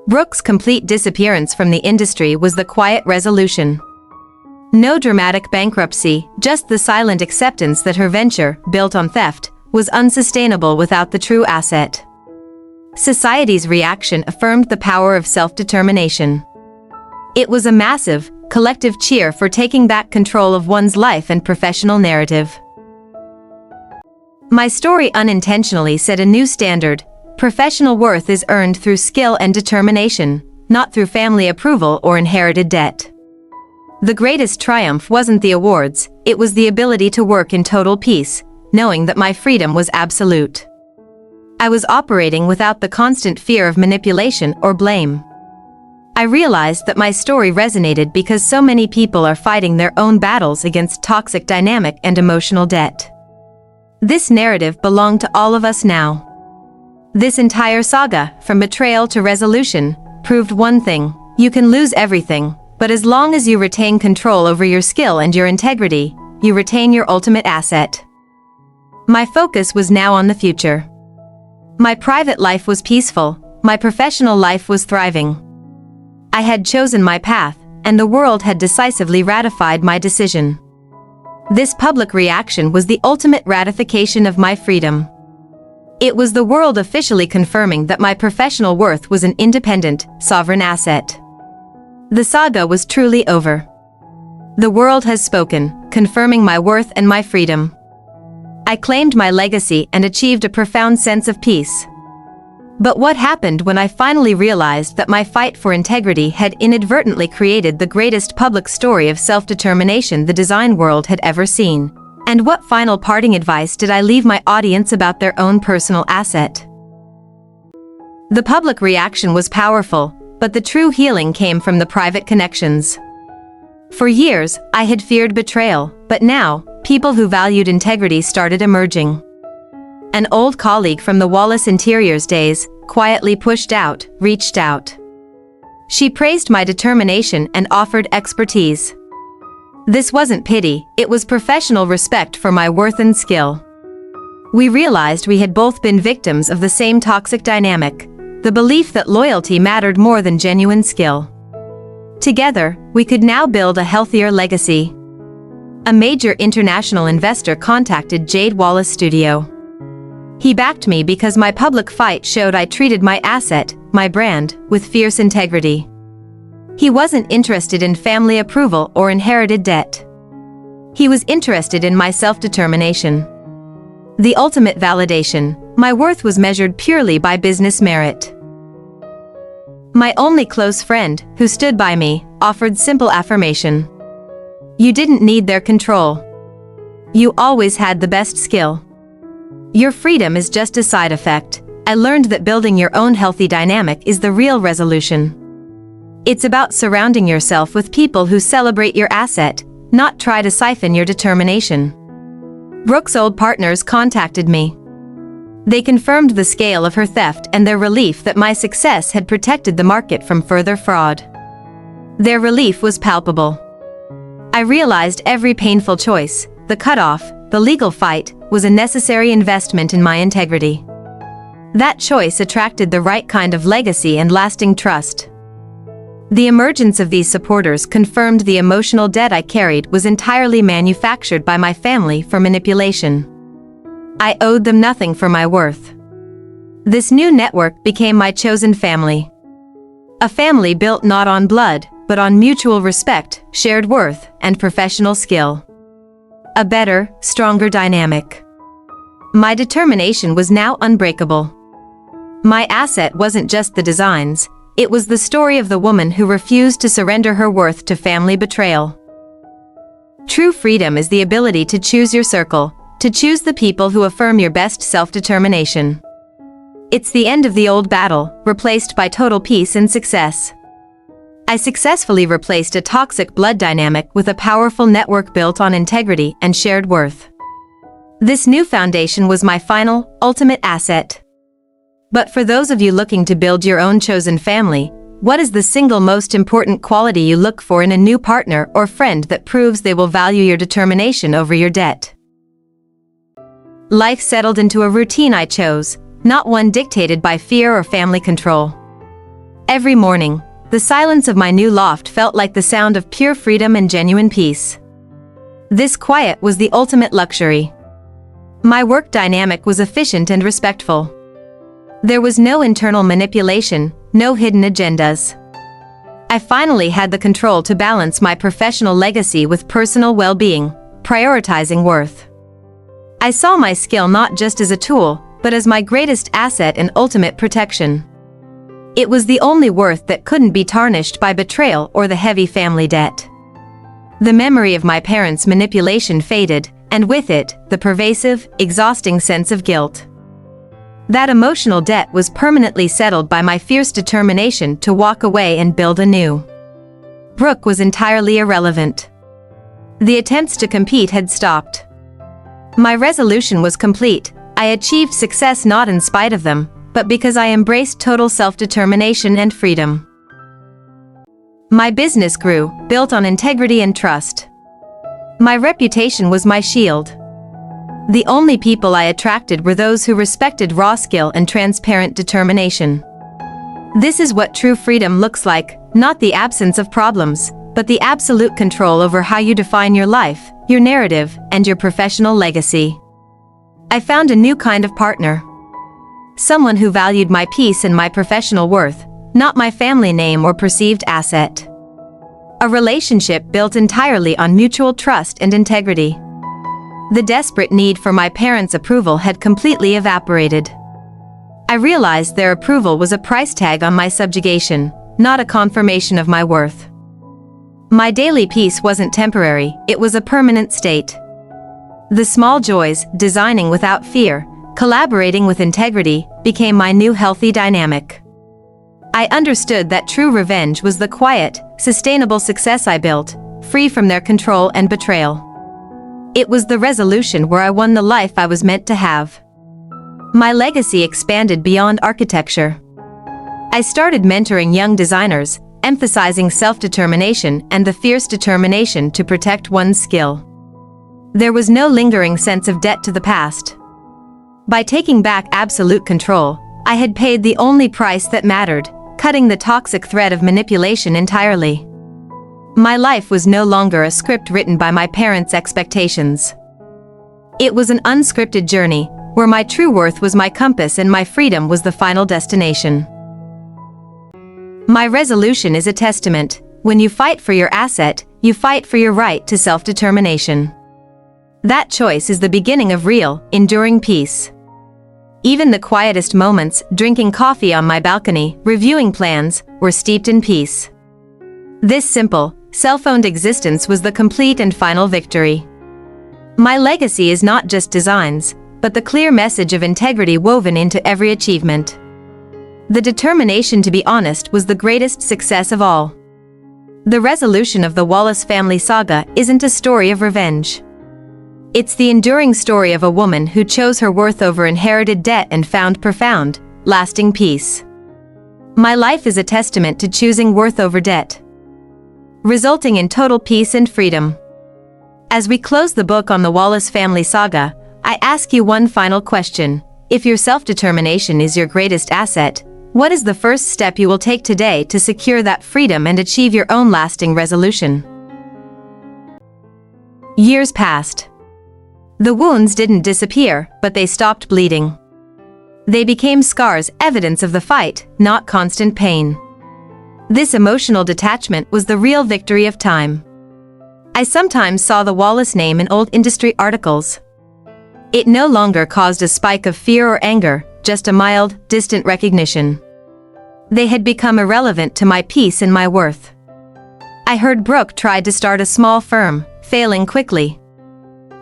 Brooke's complete disappearance from the industry was the quiet resolution. No dramatic bankruptcy, just the silent acceptance that her venture, built on theft, was unsustainable without the true asset. Society's reaction affirmed the power of self-determination. It was a massive, collective cheer for taking back control of one's life and professional narrative. My story unintentionally set a new standard. Professional worth is earned through skill and determination, not through family approval or inherited debt. The greatest triumph wasn't the awards, it was the ability to work in total peace, knowing that my freedom was absolute. I was operating without the constant fear of manipulation or blame. I realized that my story resonated because so many people are fighting their own battles against toxic dynamic and emotional debt. This narrative belonged to all of us now. This entire saga, from betrayal to resolution, proved one thing: you can lose everything, but as long as you retain control over your skill and your integrity, you retain your ultimate asset. My focus was now on the future. My private life was peaceful, my professional life was thriving. I had chosen my path, and the world had decisively ratified my decision. This public reaction was the ultimate ratification of my freedom. It was the world officially confirming that my professional worth was an independent, sovereign asset. The saga was truly over. The world has spoken, confirming my worth and my freedom. I claimed my legacy and achieved a profound sense of peace. But what happened when I finally realized that my fight for integrity had inadvertently created the greatest public story of self-determination the design world had ever seen? And what final parting advice did I leave my audience about their own personal asset? The public reaction was powerful, but the true healing came from the private connections. For years, I had feared betrayal, but now, people who valued integrity started emerging. An old colleague from the Wallace Interiors days, quietly reached out. She praised my determination and offered expertise. This wasn't pity, it was professional respect for my worth and skill. We realized we had both been victims of the same toxic dynamic, the belief that loyalty mattered more than genuine skill. Together, we could now build a healthier legacy. A major international investor contacted Jade Wallace Studio. He backed me because my public fight showed I treated my asset, my brand, with fierce integrity. He wasn't interested in family approval or inherited debt. He was interested in my self-determination. The ultimate validation, my worth was measured purely by business merit. My only close friend, who stood by me, offered simple affirmation. You didn't need their control. You always had the best skill. Your freedom is just a side effect. I learned that building your own healthy dynamic is the real resolution. It's about surrounding yourself with people who celebrate your asset, not try to siphon your determination. Brooke's old partners contacted me. They confirmed the scale of her theft and their relief that my success had protected the market from further fraud. Their relief was palpable. I realized every painful choice, the cutoff, the legal fight, was a necessary investment in my integrity. That choice attracted the right kind of legacy and lasting trust. The emergence of these supporters confirmed the emotional debt I carried was entirely manufactured by my family for manipulation. I owed them nothing for my worth. This new network became my chosen family. A family built not on blood, but on mutual respect, shared worth, and professional skill. A better, stronger dynamic. My determination was now unbreakable. My asset wasn't just the designs, it was the story of the woman who refused to surrender her worth to family betrayal. True freedom is the ability to choose your circle, to choose the people who affirm your best self-determination. It's the end of the old battle, replaced by total peace and success. I successfully replaced a toxic blood dynamic with a powerful network built on integrity and shared worth. This new foundation was my final, ultimate asset. But for those of you looking to build your own chosen family, what is the single most important quality you look for in a new partner or friend that proves they will value your determination over your debt? Life settled into a routine I chose, not one dictated by fear or family control. Every morning, the silence of my new loft felt like the sound of pure freedom and genuine peace. This quiet was the ultimate luxury. My work dynamic was efficient and respectful. There was no internal manipulation, no hidden agendas. I finally had the control to balance my professional legacy with personal well-being, prioritizing worth. I saw my skill not just as a tool, but as my greatest asset and ultimate protection. It was the only worth that couldn't be tarnished by betrayal or the heavy family debt. The memory of my parents' manipulation faded, and with it, the pervasive, exhausting sense of guilt. That emotional debt was permanently settled by my fierce determination to walk away and build anew. Brooke was entirely irrelevant. The attempts to compete had stopped. My resolution was complete. I achieved success not in spite of them, but because I embraced total self-determination and freedom. My business grew, built on integrity and trust. My reputation was my shield. The only people I attracted were those who respected raw skill and transparent determination. This is what true freedom looks like, not the absence of problems, but the absolute control over how you define your life, your narrative, and your professional legacy. I found a new kind of partner. Someone who valued my peace and my professional worth, not my family name or perceived asset. A relationship built entirely on mutual trust and integrity. The desperate need for my parents' approval had completely evaporated. I realized their approval was a price tag on my subjugation, not a confirmation of my worth. My daily peace wasn't temporary, it was a permanent state. The small joys, designing without fear, collaborating with integrity, became my new healthy dynamic. I understood that true revenge was the quiet, sustainable success I built, free from their control and betrayal. It was the resolution where I won the life I was meant to have. My legacy expanded beyond architecture. I started mentoring young designers, emphasizing self-determination and the fierce determination to protect one's skill. There was no lingering sense of debt to the past. By taking back absolute control, I had paid the only price that mattered, cutting the toxic thread of manipulation entirely. My life was no longer a script written by my parents' expectations. It was an unscripted journey, where my true worth was my compass and my freedom was the final destination. My resolution is a testament: when you fight for your asset, you fight for your right to self-determination. That choice is the beginning of real, enduring peace. Even the quietest moments, drinking coffee on my balcony, reviewing plans, were steeped in peace. This simple, self-owned existence was the complete and final victory. My legacy is not just designs, but the clear message of integrity woven into every achievement. The determination to be honest was the greatest success of all. The resolution of the Wallace family saga isn't a story of revenge. It's the enduring story of a woman who chose her worth over inherited debt and found profound, lasting peace. My life is a testament to choosing worth over debt, resulting in total peace and freedom. As we close the book on the Wallace family saga, I ask you one final question. If your self-determination is your greatest asset, what is the first step you will take today to secure that freedom and achieve your own lasting resolution? Years passed. The wounds didn't disappear, but they stopped bleeding. They became scars, evidence of the fight, not constant pain. This emotional detachment was the real victory of time. I sometimes saw the Wallace name in old industry articles. It no longer caused a spike of fear or anger, just a mild, distant recognition. They had become irrelevant to my peace and my worth. I heard Brooke tried to start a small firm, failing quickly.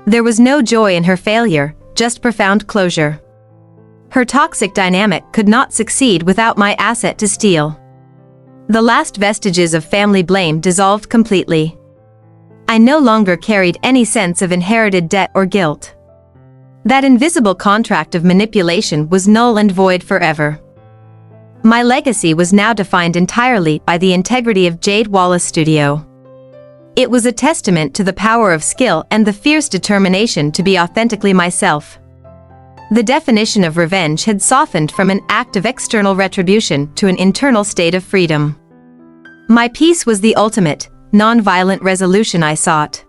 There was no joy in her failure, just profound closure. Her toxic dynamic could not succeed without my asset to steal. The last vestiges of family blame dissolved completely. I no longer carried any sense of inherited debt or guilt. That invisible contract of manipulation was null and void forever. My legacy was now defined entirely by the integrity of Jade Wallace Studio. It was a testament to the power of skill and the fierce determination to be authentically myself. The definition of revenge had softened from an act of external retribution to an internal state of freedom. My peace was the ultimate, non-violent resolution I sought.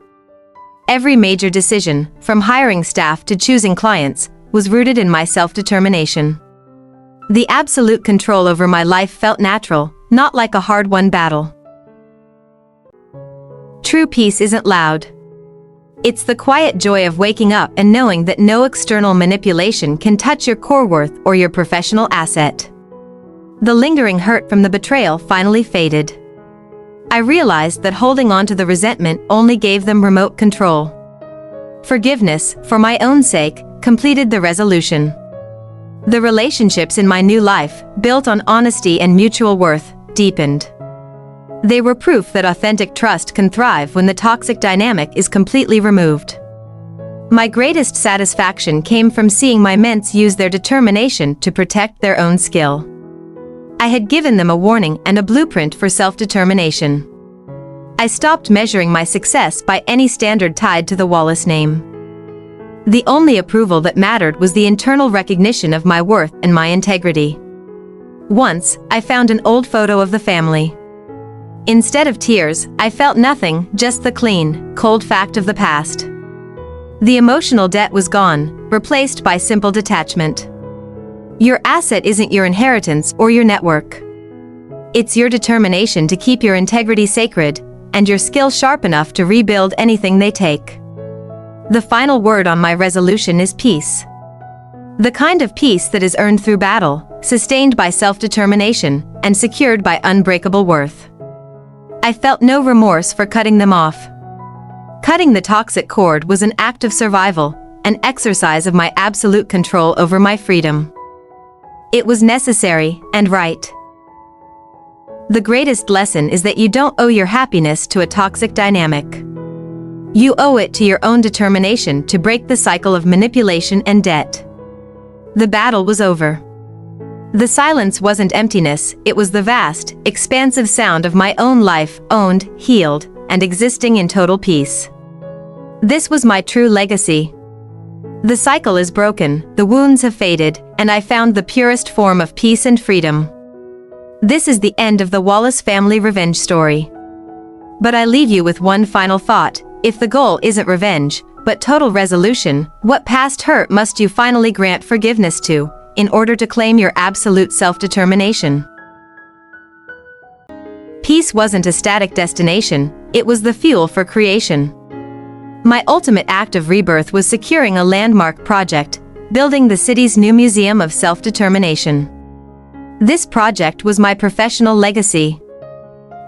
Every major decision, from hiring staff to choosing clients, was rooted in my self-determination. The absolute control over my life felt natural, not like a hard-won battle. True peace isn't loud. It's the quiet joy of waking up and knowing that no external manipulation can touch your core worth or your professional asset. The lingering hurt from the betrayal finally faded. I realized that holding on to the resentment only gave them remote control. Forgiveness, for my own sake, completed the resolution. The relationships in my new life, built on honesty and mutual worth, deepened. They were proof that authentic trust can thrive when the toxic dynamic is completely removed. My greatest satisfaction came from seeing my men's use their determination to protect their own skill. I had given them a warning and a blueprint for self-determination. I stopped measuring my success by any standard tied to the Wallace name. The only approval that mattered was the internal recognition of my worth and my integrity. Once, I found an old photo of the family. Instead of tears, I felt nothing, just the clean, cold fact of the past. The emotional debt was gone, replaced by simple detachment. Your asset isn't your inheritance or your network. It's your determination to keep your integrity sacred, and your skill sharp enough to rebuild anything they take. The final word on my resolution is peace. The kind of peace that is earned through battle, sustained by self-determination, and secured by unbreakable worth. I felt no remorse for cutting them off. Cutting the toxic cord was an act of survival, an exercise of my absolute control over my freedom. It was necessary and right. The greatest lesson is that you don't owe your happiness to a toxic dynamic. You owe it to your own determination to break the cycle of manipulation and debt. The battle was over. The silence wasn't emptiness, it was the vast, expansive sound of my own life, owned, healed, and existing in total peace. This was my true legacy. The cycle is broken, the wounds have faded, and I found the purest form of peace and freedom. This is the end of the Wallace family revenge story. But I leave you with one final thought: if the goal isn't revenge, but total resolution, what past hurt must you finally grant forgiveness to, in order to claim your absolute self-determination? Peace wasn't a static destination, it was the fuel for creation. My ultimate act of rebirth was securing a landmark project, building the city's new museum of self-determination. This project was my professional legacy.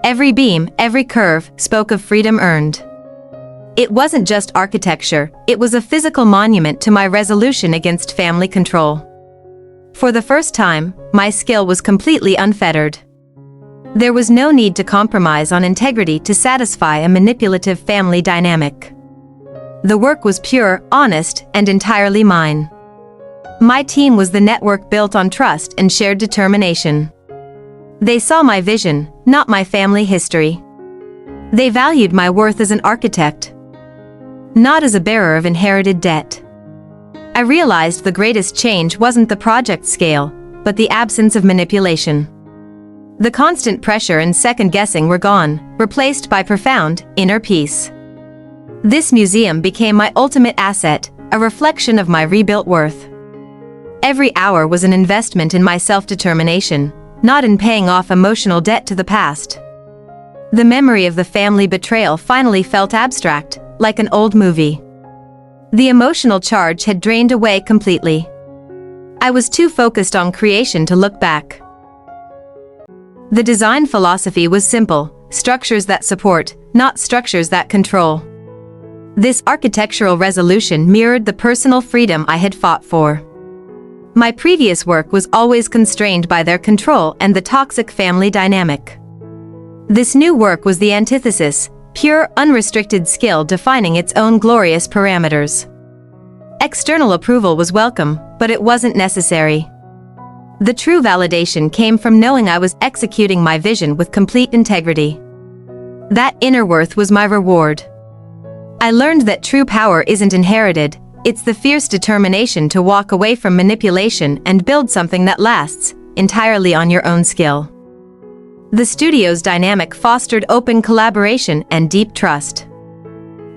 Every beam, every curve, spoke of freedom earned. It wasn't just architecture, it was a physical monument to my resolution against family control. For the first time, my skill was completely unfettered. There was no need to compromise on integrity to satisfy a manipulative family dynamic. The work was pure, honest, and entirely mine. My team was the network built on trust and shared determination. They saw my vision, not my family history. They valued my worth as an architect, not as a bearer of inherited debt. I realized the greatest change wasn't the project scale, but the absence of manipulation. The constant pressure and second-guessing were gone, replaced by profound, inner peace. This museum became my ultimate asset, a reflection of my rebuilt worth. Every hour was an investment in my self-determination, not in paying off emotional debt to the past. The memory of the family betrayal finally felt abstract, like an old movie. The emotional charge had drained away completely. I was too focused on creation to look back. The design philosophy was simple: structures that support, not structures that control. This architectural resolution mirrored the personal freedom I had fought for. My previous work was always constrained by their control and the toxic family dynamic. This new work was the antithesis: pure, unrestricted skill defining its own glorious parameters. External approval was welcome, but it wasn't necessary. The true validation came from knowing I was executing my vision with complete integrity. That inner worth was my reward. I learned that true power isn't inherited, it's the fierce determination to walk away from manipulation and build something that lasts, entirely on your own skill. The studio's dynamic fostered open collaboration and deep trust.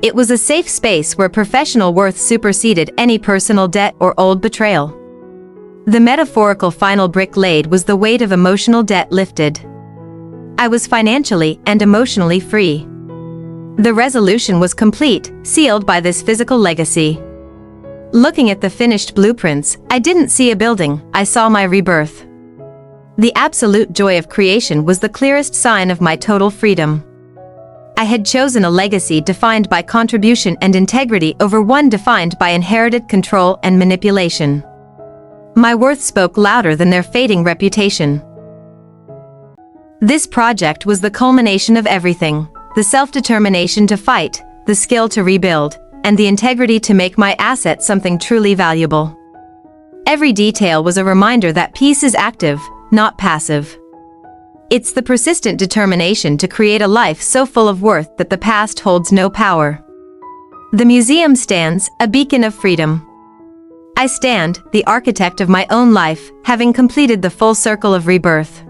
It was a safe space where professional worth superseded any personal debt or old betrayal. The metaphorical final brick laid was the weight of emotional debt lifted. I was financially and emotionally free. The resolution was complete, sealed by this physical legacy. Looking at the finished blueprints, I didn't see a building, I saw my rebirth. The absolute joy of creation was the clearest sign of my total freedom. I had chosen a legacy defined by contribution and integrity over one defined by inherited control and manipulation. My worth spoke louder than their fading reputation. This project was the culmination of everything: the self-determination to fight, the skill to rebuild, and the integrity to make my asset something truly valuable. Every detail was a reminder that peace is active, not passive. It's the persistent determination to create a life so full of worth that the past holds no power. The museum stands, a beacon of freedom. I stand, the architect of my own life, having completed the full circle of rebirth.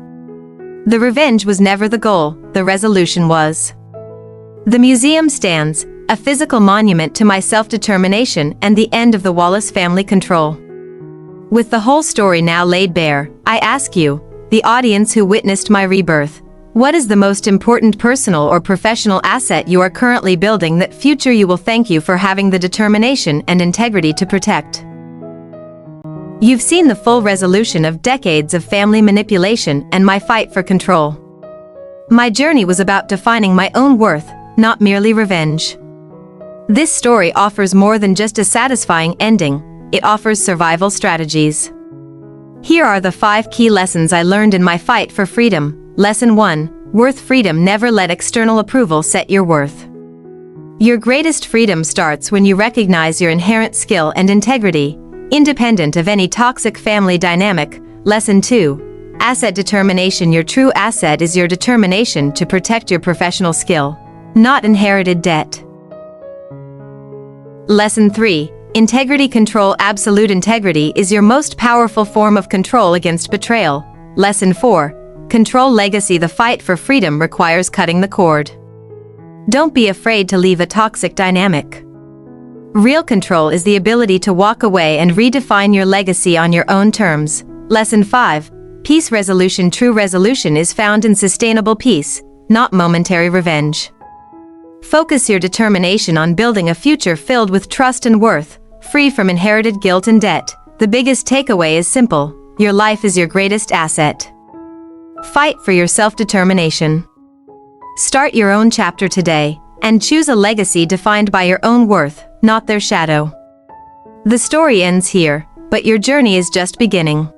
The revenge was never the goal, the resolution was. The museum stands, a physical monument to my self-determination and the end of the Wallace family control. With the whole story now laid bare, I ask you, the audience who witnessed my rebirth, what is the most important personal or professional asset you are currently building that future you will thank you for having the determination and integrity to protect? You've seen the full resolution of decades of family manipulation and my fight for control. My journey was about defining my own worth, not merely revenge. This story offers more than just a satisfying ending, it offers survival strategies. Here are the 5 key lessons I learned in my fight for freedom. Lesson 1: Worth freedom. Never let external approval set your worth. Your greatest freedom starts when you recognize your inherent skill and integrity, independent of any toxic family dynamic. Lesson 2: Asset determination. Your true asset is your determination to protect your professional skill, not inherited debt. Lesson 3: Integrity control. Absolute integrity is your most powerful form of control against betrayal. Lesson 4: Control legacy. The fight for freedom requires cutting the cord. Don't be afraid to leave a toxic dynamic. Real control is the ability to walk away and redefine your legacy on your own terms. Lesson 5: Peace resolution. True resolution is found in sustainable peace, not momentary revenge. Focus your determination on building a future filled with trust and worth, free from inherited guilt and debt. The biggest takeaway is simple: your life is your greatest asset. Fight for your self-determination. Start your own chapter today, and choose a legacy defined by your own worth, not their shadow. The story ends here, but your journey is just beginning.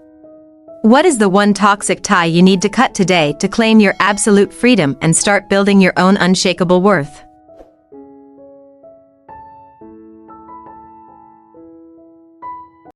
What is the one toxic tie you need to cut today to claim your absolute freedom and start building your own unshakable worth?